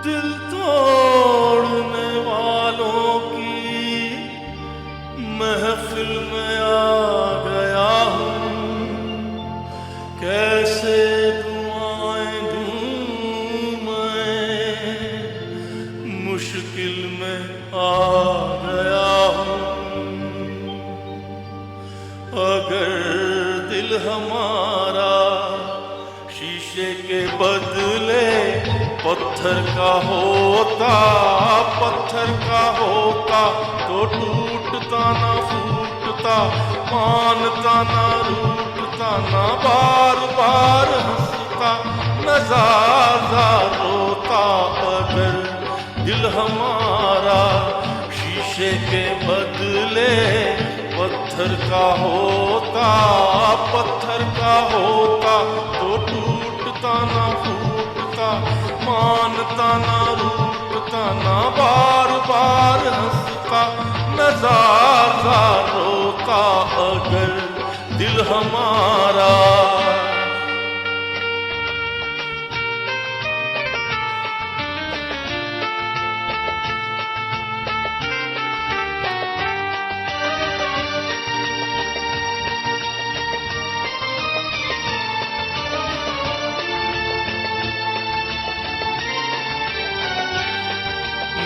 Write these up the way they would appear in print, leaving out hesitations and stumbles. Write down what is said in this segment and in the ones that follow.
दिल तोड़ने वालों की महफिल में आ गया हूँ। कैसे दुआएं दूँ मैं, मुश्किल में आ गया हूँ। अगर दिल हमारा शीशे के बदले पत्थर का होता, पत्थर का होता तो टूटता ना फूटता, मानता ना रूठता, ना बार बार हंसता, न ज़्यादा रोता। अगर दिल हमारा शीशे के बदले पत्थर का होता, पत्थर का होता तो टूटता ना फूटता, मानता ना रूठता, ना बार बार हंसता, न ज़्यादा रोता। अगर दिल हमारा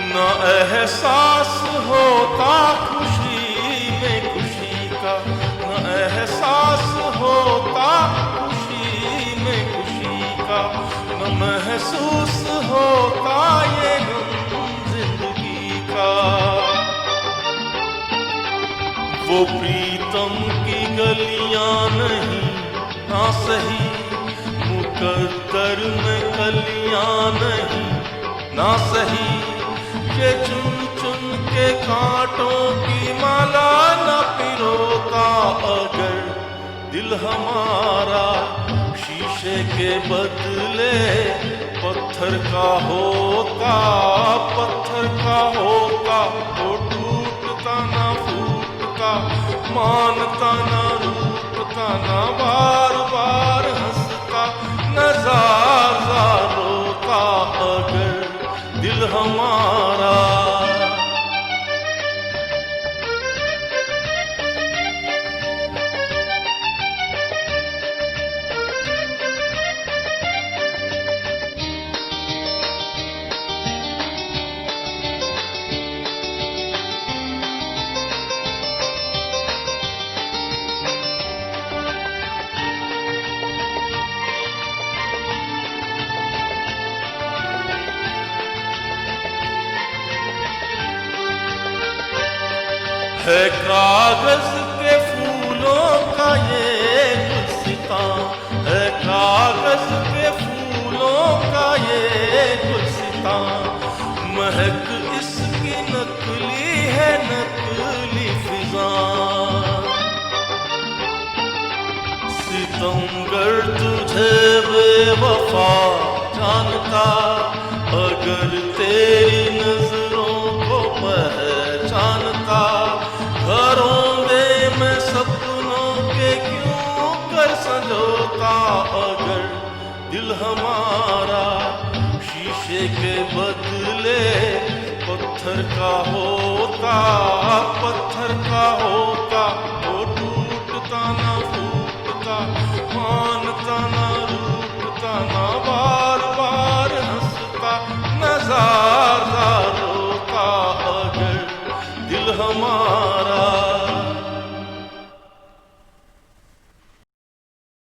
न एहसास होता खुशी में खुशी का, न एहसास होता खुशी में खुशी का, न महसूस होता ये गम जिंदगी का। वो प्रीतम की गलियां नहीं ना सही, मुकद्दर में कलियां नहीं ना सही, ये चुन चुन के कांटों की माला न पिरोता। अगर दिल हमारा शीशे के बदले पत्थर का होता, पत्थर का होता तो टूटता ना फूटता, मानता ना रूठता, ना बार बार हंसता, न ज़्यादा रोता। अगर दिल हमारा है कागज के फूलों का ये गुलसितां, है कागज के फूलों का ये गुलसितां, महक इसकी नकली है नकली फिजा। सितमगर तुझे बेवफा जानता, अगर तेरी नजरों को पहचानता, घरों में मैं सपनों के क्यों कर संजोता। अगर दिल हमारा शीशे के बदले पत्थर का होता, पत्थर का होता तो टूटता ना फूटता, मानता ना रूठता, ना बार बार हंसता, न ज़्यादा रोता। अगर दिल हमारा